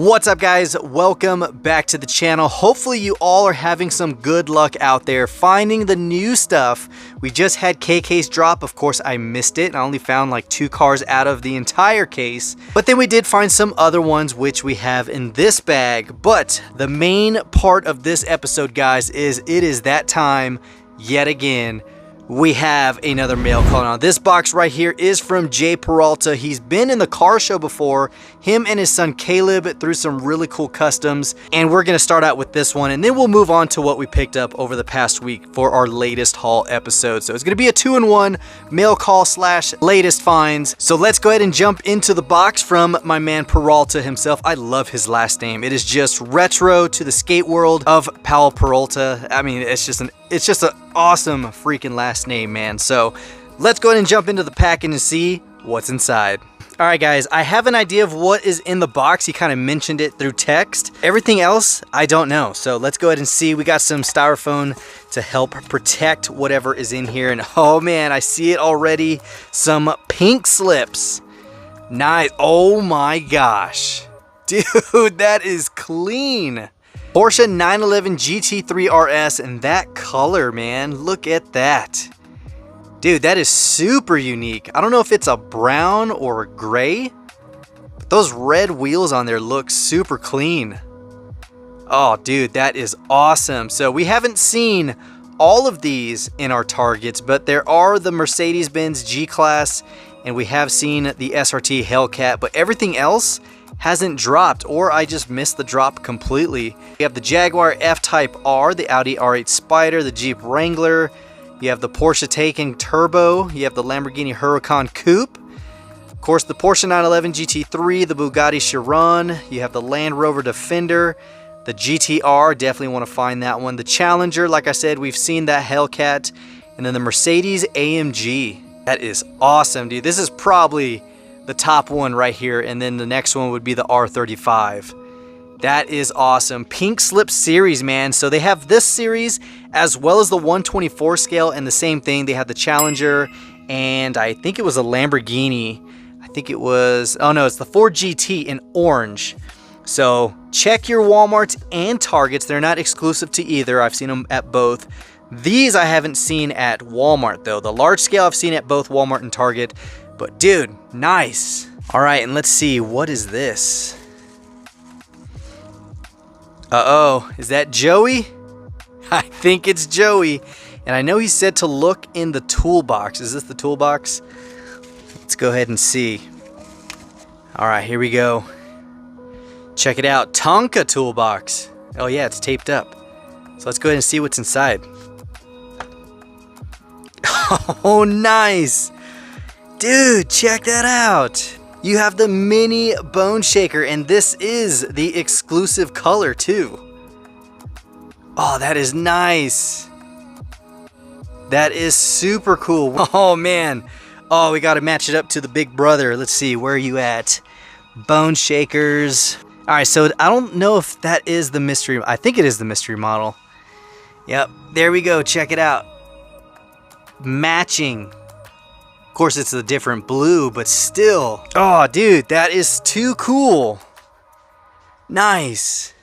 What's up, guys? Welcome back to the channel. Hopefully you all are having some good luck out there finding the new stuff. We just had KK's drop. Of course, I missed it. I only found like 2 cars out of the entire case, but then we did find some other ones which we have in this bag. But the main part of this episode, guys, is it is that time yet again. We have another mail call. Now this box right here is from Jay Peralta. He's been in the car show before. Him and his son Caleb threw some really cool customs, and we're gonna start out with this one, and then we'll move on to what we picked up over the past week for our latest haul episode. So it's gonna be a 2-in-1 mail call / latest finds. So let's go ahead and jump into the box from my man Peralta himself. I love his last name. It is just retro to the skate world of Powell Peralta. I mean, it's just an awesome freaking last name, man. So let's go ahead and jump into the package and see what's inside. All right, guys, I have an idea of what is in the box. He kind of mentioned it through text. Everything else, I don't know. So let's go ahead and see. We got some styrofoam to help protect whatever is in here. And oh man, I see it already. Some pink slips. Nice. Oh my gosh. Dude, that is clean. Porsche 911 GT3 RS, and that color, man, look at that. Dude, that is super unique. I don't know if it's a brown or a gray, but those red wheels on there look super clean. Oh, dude, that is awesome. So we haven't seen all of these in our targets, but there are the Mercedes-Benz G-Class, and we have seen the SRT Hellcat, but everything else hasn't dropped, or I just missed the drop completely. You have the Jaguar F-Type R, the Audi R8 Spider, the Jeep Wrangler, you have the Porsche Taycan Turbo, you have the Lamborghini Huracan Coupe, of course the Porsche 911 GT3, the Bugatti Chiron, you have the Land Rover Defender, the GTR, definitely want to find that one, the Challenger, like I said, we've seen that Hellcat, and then the Mercedes AMG. That is awesome, dude. This is probably the top one right here, and then the next one would be the R35. That is awesome. Pink Slip series, man. So they have this series as well as the 124 scale, and the same thing, they have the Challenger, and I think it was a Lamborghini. I think it was, oh no, it's the Ford GT in orange. So check your Walmarts and Targets. They're not exclusive to either. I've seen them at both. These I haven't seen at Walmart though. The large scale I've seen at both Walmart and Target. But dude, nice. All right, and let's see, what is this? Uh-oh, is that Joey? I think it's Joey. And I know he said to look in the toolbox. Is this the toolbox? Let's go ahead and see. All right, here we go. Check it out, Tonka toolbox. Oh yeah, it's taped up. So let's go ahead and see what's inside. Oh, nice. Dude, check that out. You have the mini bone shaker, and this is the exclusive color too. Oh, that is nice. That is super cool. Oh man. Oh, we got to match it up to the big brother. Let's see, where are you at? Bone shakers. All right, so I don't know if that is the mystery. I think it is the mystery model. Yep, there we go. Check it out. Matching. Of course, it's a different blue, but still. Oh, dude, that is too cool. Nice.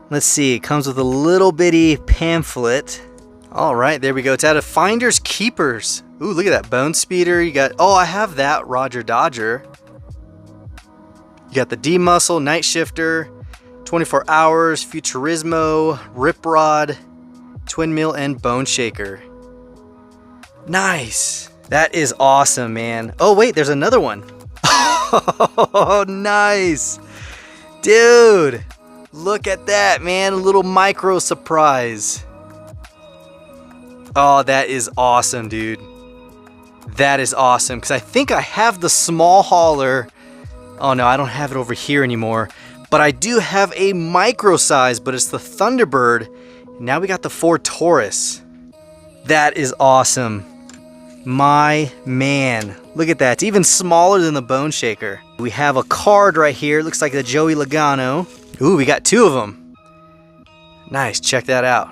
Let's see, it comes with a little bitty pamphlet. All right, there we go. It's out of Finders Keepers. Ooh, look at that bone speeder. You got, oh, I have that Roger Dodger. You got the D-Muscle, Night Shifter, 24 Hours, Futurismo, Rip Rod, Twin Mill, and Bone Shaker. Nice. That is awesome, man. Oh, wait, there's another one. Oh, nice. Dude, look at that, man. A little micro surprise. Oh, that is awesome, dude. That is awesome, because I think I have the small hauler. Oh, no, I don't have it over here anymore. But I do have a micro size, but it's the Thunderbird. Now we got the Ford Taurus. That is awesome. My man, look at that. It's even smaller than the Bone Shaker. We have a card right here. Looks like the Joey Logano. Ooh, we got 2 of them. Nice, check that out.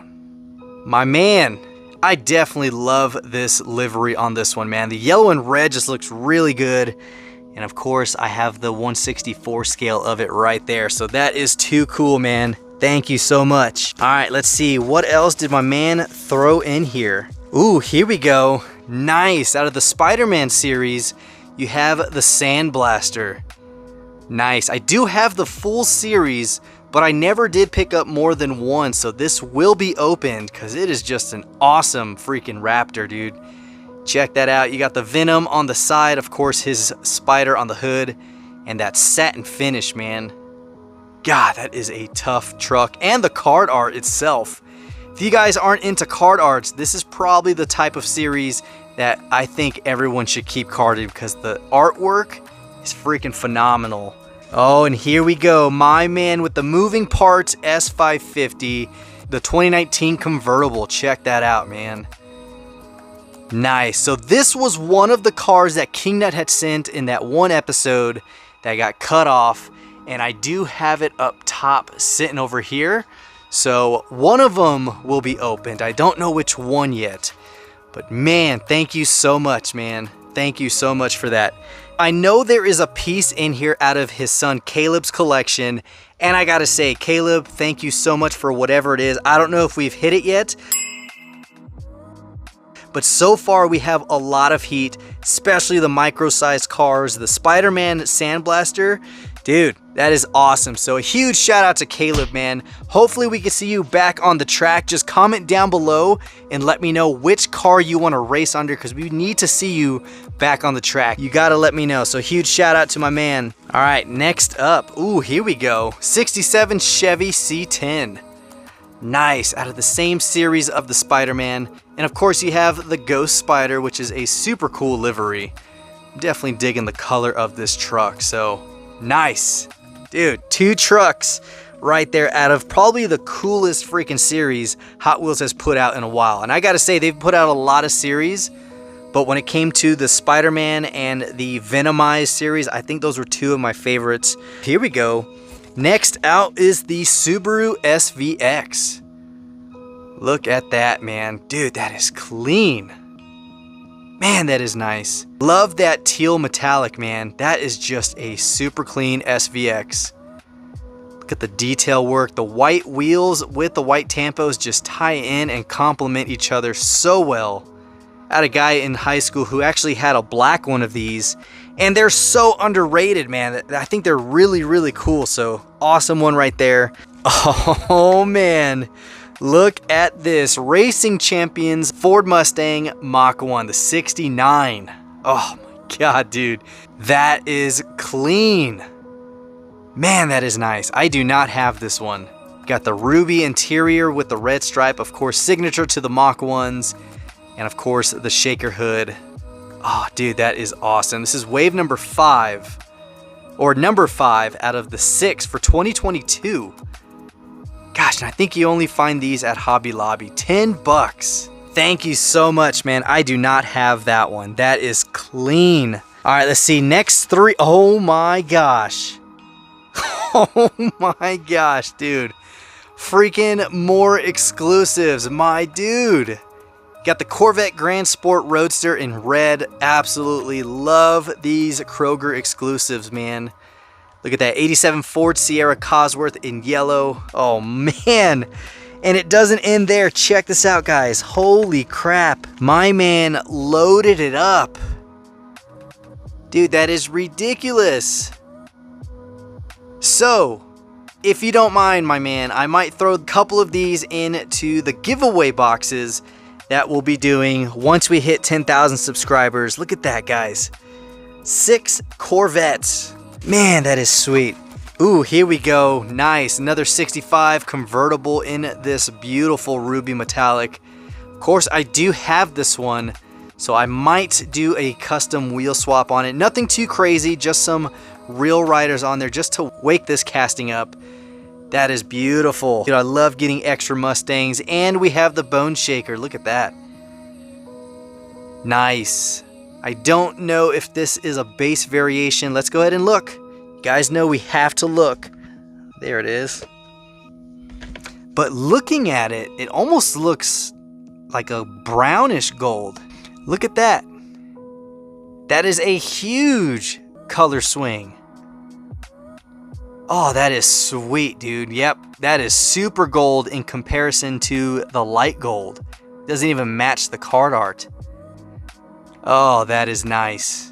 My man, I definitely love this livery on this one, man. The yellow and red just looks really good. And of course, I have the 1/64 scale of it right there. So that is too cool, man. Thank you so much. All right, let's see. What else did my man throw in here? Ooh, here we go. Nice. Out of the Spider-Man series, you have the Sandblaster. Nice. I do have the full series, but I never did pick up more than one. So this will be opened because it is just an awesome freaking Raptor, dude. Check that out. You got the Venom on the side, of course, his spider on the hood, and that satin finish, man. God, that is a tough truck. And the card art itself. If you guys aren't into card arts, this is probably the type of series that I think everyone should keep carded because the artwork is freaking phenomenal. Oh, and here we go. My man with the moving parts S550, the 2019 convertible. Check that out, man. Nice. So this was one of the cars that Kingnut had sent in that one episode that got cut off, and I do have it up top sitting over here. So one of them will be opened. I don't know which one yet, but man, thank you so much, man. Thank you so much for that. I know there is a piece in here out of his son Caleb's collection, and I gotta say, Caleb, thank you so much for whatever it is. I don't know if we've hit it yet, but so far we have a lot of heat, especially the micro-sized cars. The Spider-Man Sandblaster, dude, that is awesome. So a huge shout out to Caleb, man. Hopefully we can see you back on the track. Just comment down below and let me know which car you want to race under, because we need to see you back on the track. You got to let me know. So huge shout out to my man. All right, next up. Ooh, here we go. 67 Chevy C10. Nice, out of the same series of the Spider-Man. And of course you have the Ghost Spider, which is a super cool livery. I'm definitely digging the color of this truck, so nice. Dude, two trucks right there out of probably the coolest freaking series Hot Wheels has put out in a while. And I gotta say, they've put out a lot of series, but when it came to the Spider-Man and the Venomized series, I think those were two of my favorites. Here we go. Next out is the Subaru SVX. Look at that, man. Dude, that is clean. Man, that is nice. Love that teal metallic, man. That is just a super clean SVX. Look at the detail work. The white wheels with the white tampos just tie in and complement each other so well. I had a guy in high school who actually had a black one of these, and they're so underrated, man. I think they're really, really cool. So awesome one right there. Oh, man. Look at this. Racing Champions Ford Mustang Mach 1, the 69. Oh my God, dude. That is clean. Man, that is nice. I do not have this one. Got the ruby interior with the red stripe, of course, signature to the Mach 1s. And of course, the shaker hood. Oh, dude, that is awesome. This is wave number 5. Or number 5 out of the 6 for 2022. Gosh, and I think you only find these at Hobby Lobby. 10 bucks. Thank you so much, man. I do not have that one. That is clean. All right, let's see. Next 3. Oh my gosh. Oh my gosh, dude. Freaking more exclusives, my dude. Got the Corvette Grand Sport Roadster in red. Absolutely love these Kroger exclusives, man. Look at that, 87 Ford Sierra Cosworth in yellow. Oh man, and it doesn't end there. Check this out, guys. Holy crap, my man loaded it up. Dude, that is ridiculous. So, if you don't mind, my man, I might throw a couple of these into the giveaway boxes that we'll be doing once we hit 10,000 subscribers. Look at that, guys. 6 Corvettes. Man, that is sweet. Ooh, here we go. Nice. Another 65 convertible in this beautiful ruby metallic. Of course, I do have this one, so I might do a custom wheel swap on it. Nothing too crazy, just some real riders on there just to wake this casting up. That is beautiful. Dude, I love getting extra Mustangs, and we have the Bone Shaker. Look at that. Nice. I don't know if this is a base variation. Let's go ahead and look. You guys know we have to look. There it is. But looking at it, it almost looks like a brownish gold. Look at that. That is a huge color swing. Oh, that is sweet, dude. Yep, that is super gold in comparison to the light gold. Doesn't even match the card art. Oh, that is nice.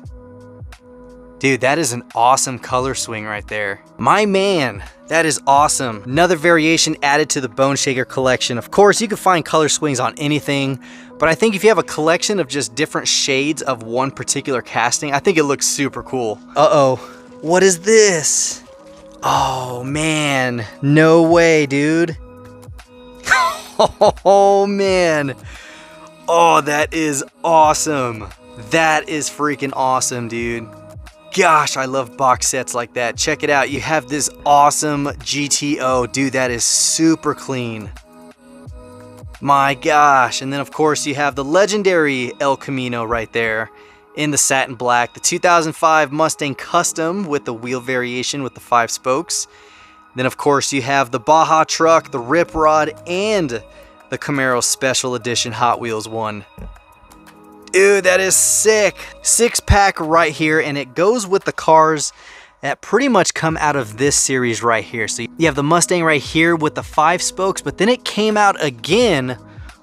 Dude, that is an awesome color swing right there. My man, that is awesome. Another variation added to the Bone Shaker collection. Of course, you can find color swings on anything, but I think if you have a collection of just different shades of one particular casting, I think it looks super cool. Uh-oh, what is this? Oh, man, no way, dude. Oh, man. Oh, that is awesome. That is freaking awesome, dude. Gosh, I love box sets like that. Check it out. You have this awesome GTO. Dude, that is super clean. My gosh. And then, of course, you have the legendary El Camino right there in the satin black. The 2005 Mustang Custom with the wheel variation with the 5 spokes. Then, of course, you have the Baja truck, the Rip Rod, and the Camaro Special Edition Hot Wheels one. Dude, that is sick. 6-pack right here, and it goes with the cars that pretty much come out of this series right here. So you have the Mustang right here with the 5 spokes, but then it came out again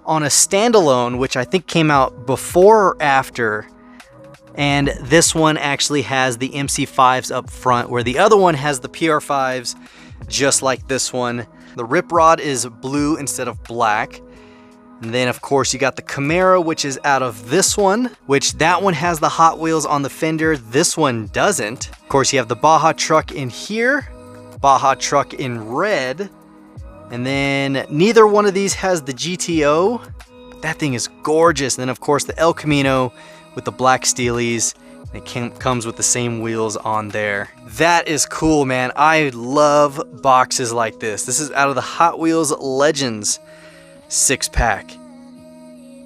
on a standalone, which I think came out before or after. And this one actually has the MC5s up front, where the other one has the PR5s, just like this one. The Rip Rod is blue instead of black. And then, of course, you got the Camaro, which is out of this one, which that one has the Hot Wheels on the fender. This one doesn't. Of course, you have the Baja truck in here, Baja truck in red, and then neither one of these has the GTO, but that thing is gorgeous. And then, of course, the El Camino with the black steelies. It comes with the same wheels on there. That is cool, man. I love boxes like this. This is out of the Hot Wheels Legends 6-pack.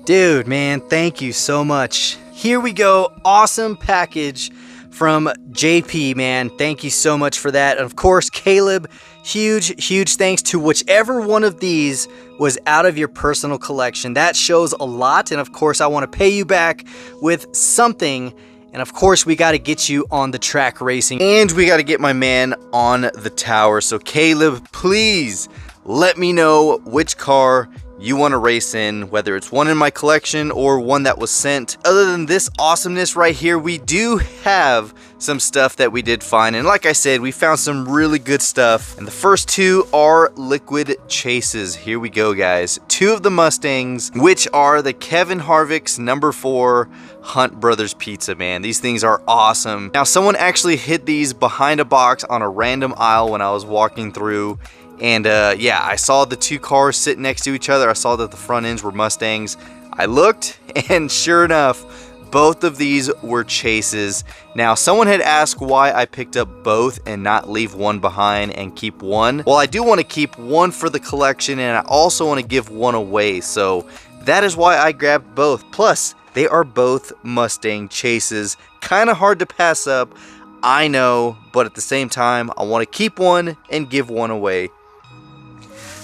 Dude, man, thank you so much. Here we go. Awesome package from JP, man. Thank you so much for that. And of course, Caleb, huge thanks to whichever one of these was out of your personal collection. That shows a lot. And of course, I want to pay you back with something. And of course, we got to get you on the track racing. And we got to get my man on the tower. So Caleb, please let me know which car you want to race in, whether it's one in my collection or one that was sent. Other than this awesomeness right here, we do have some stuff that we did find. And like I said, we found some really good stuff. And the first two are liquid chases. Here we go, guys. 2 of the Mustangs, which are the Kevin Harvick's number 4 Hunt Brothers Pizza, man. These things are awesome. Now, someone actually hid these behind a box on a random aisle when I was walking through. And yeah, I saw the 2 cars sitting next to each other. I saw that the front ends were Mustangs. I looked, and sure enough, both of these were chases. Now, someone had asked why I picked up both and not leave one behind and keep one. Well, I do want to keep one for the collection, and I also want to give one away. So that is why I grabbed both. Plus, they are both Mustang chases. Kind of hard to pass up, I know, but at the same time, I want to keep one and give one away.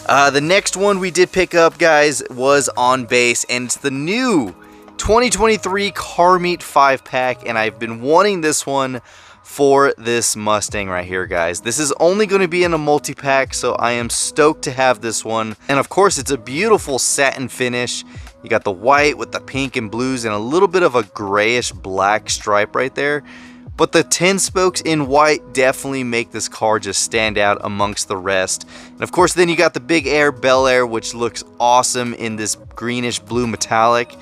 The next one we did pick up, guys, was on base, and it's the new 2023 Car Meet 5-pack, and I've been wanting this one for this Mustang right here, guys. This is only going to be in a multi-pack, so I am stoked to have this one. And of course, it's a beautiful satin finish. You got the white with the pink and blues and a little bit of a grayish black stripe right there. But the 10 spokes in white definitely make this car just stand out amongst the rest. And of course, then you got the Big Air Bel Air, which looks awesome in this greenish blue metallic.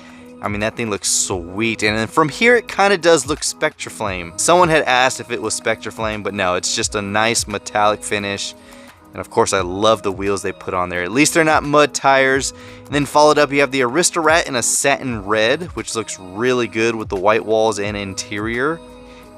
I mean, that thing looks sweet. And then from here, it kind of does look Spectraflame. Someone had asked if it was Spectraflame, but no, it's just a nice metallic finish. And of course, I love the wheels they put on there. At least they're not mud tires. And then followed up, you have the Aristorat in a satin red, which looks really good with the white walls and interior.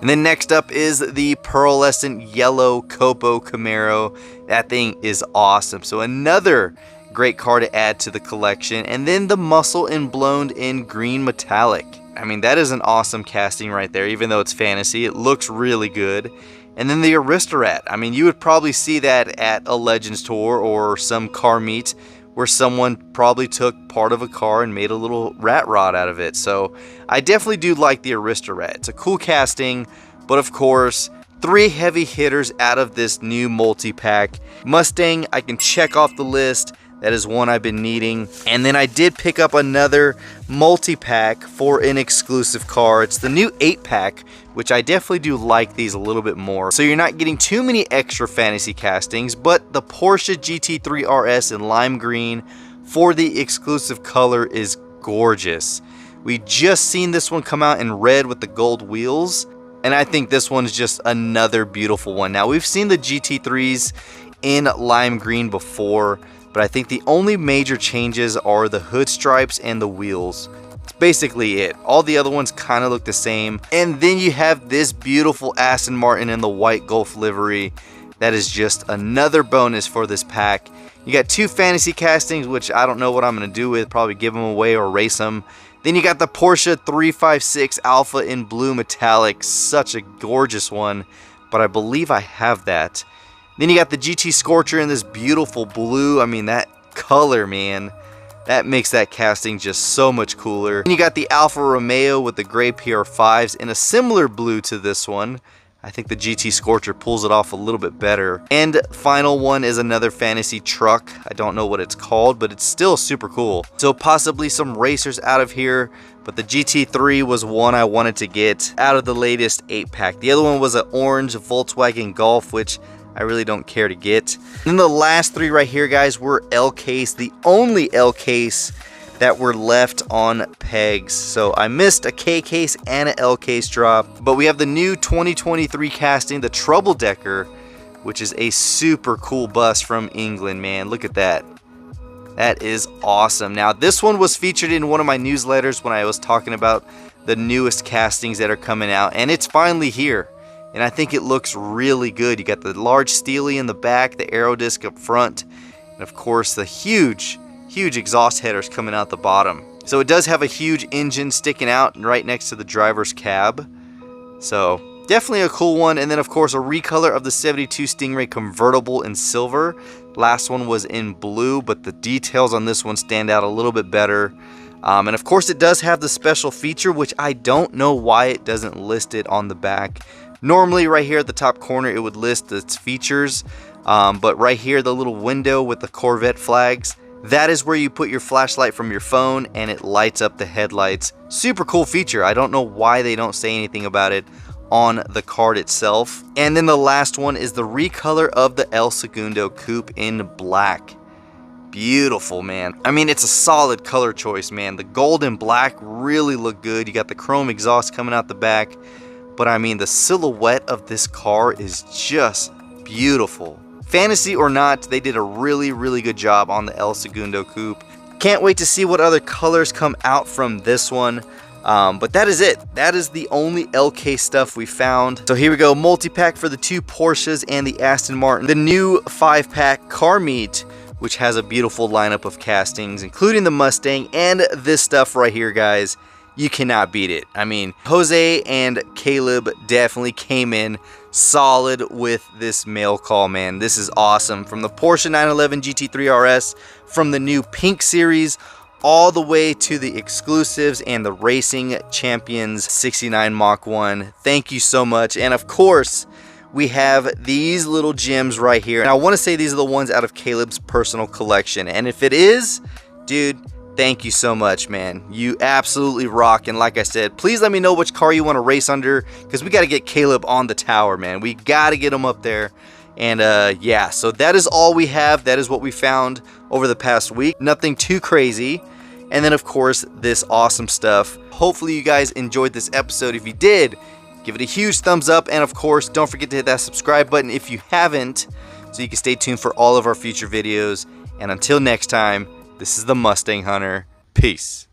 And then next up is the pearlescent yellow Copo Camaro. That thing is awesome. So another great car to add to the collection. And then the Muscle and Blown in green metallic. I mean, that is an awesome casting right there. Even though it's fantasy, it looks really good. And then the Aristorat. I mean, you would probably see that at a Legends Tour or some car meet where someone probably took part of a car and made a little rat rod out of it. So I definitely do like the Aristorat. It's a cool casting, But of course, 3 heavy hitters out of this new multi-pack. Mustang, I can check off the list. That is one I've been needing. And then I did pick up another multi-pack for an exclusive car. It's the new 8-pack, which I definitely do like these a little bit more. So you're not getting too many extra fantasy castings, but the Porsche GT3 RS in lime green for the exclusive color is gorgeous. We just seen this one come out in red with the gold wheels, and I think this one is just another beautiful one. Now, we've seen the GT3s in lime green before, but I think the only major changes are the hood stripes and the wheels. It's basically it. All the other ones kind of look the same. And then you have this beautiful Aston Martin in the white Gulf livery. That is just another bonus for this pack. You got 2 fantasy castings, which I don't know what I'm going to do with. Probably give them away or race them. Then you got the Porsche 356 Alpha in blue metallic. Such a gorgeous one, but I believe I have that. Then you got the GT Scorcher in this beautiful blue. I mean, that color, man, that makes that casting just so much cooler. And you got the Alfa Romeo with the gray PR5s in a similar blue to this one. I think the GT Scorcher pulls it off a little bit better. And final one is another fantasy truck. I don't know what it's called, but it's still super cool. So possibly some racers out of here, but the GT3 was one I wanted to get out of the latest 8-pack. The other one was an orange Volkswagen Golf, which I really don't care to get. And then the last 3 right here, guys, were L case, the only L case that were left on pegs. So I missed a K case and an L case drop, but we have the new 2023 casting, the Trouble Decker, which is a super cool bus from England, man. Look at that. That is awesome. Now, this one was featured in one of my newsletters when I was talking about the newest castings that are coming out, and it's finally here. And I think it looks really good. You got the large Steely in the back, the aero disc up front, and of course the huge exhaust headers coming out the bottom. So it does have a huge engine sticking out right next to the driver's cab. So definitely a cool one. And then of course a recolor of the 72 Stingray convertible in silver. Last one was in blue, but the details on this one stand out a little bit better. And of course it does have the special feature, which I don't know why it doesn't list it on the back. Normally right here at the top corner it would list its features, but right here, the little window with the Corvette flags, that is where you put your flashlight from your phone and it lights up the headlights. Super cool feature. I don't know why they don't say anything about it on the card itself. And then the last one is the recolor of the El Segundo Coupe in black. Beautiful, man. I mean, it's a solid color choice, man. The gold and black really look good. You got the chrome exhaust coming out the back, but I mean, the silhouette of this car is just beautiful. Fantasy or not, they did a really good job on the El Segundo Coupe. Can't wait to see what other colors come out from this one. But that is it. That is the only LK stuff we found. So here we go, multi-pack for the 2 Porsches and the Aston Martin. The new 5-pack car meet, which has a beautiful lineup of castings, including the Mustang and this stuff right here, guys. You cannot beat it. I mean, Jose and Caleb definitely came in solid with this mail call, man. This is awesome. From the Porsche 911 GT3 RS, from the new Pink Series, all the way to the exclusives and the Racing Champions 69 Mach 1. Thank you so much. And of course, we have these little gems right here. And I want to say these are the ones out of Caleb's personal collection. And if it is, dude, thank you so much, man. You absolutely rock. And like I said, please let me know which car you want to race under, because we got to get Caleb on the tower, man. We got to get him up there. And yeah, so that is all we have. That is what we found over the past week. Nothing too crazy. And then of course, this awesome stuff. Hopefully you guys enjoyed this episode. If you did, give it a huge thumbs up. And of course, don't forget to hit that subscribe button if you haven't, so you can stay tuned for all of our future videos. And until next time, this is the Mustang Hunter. Peace.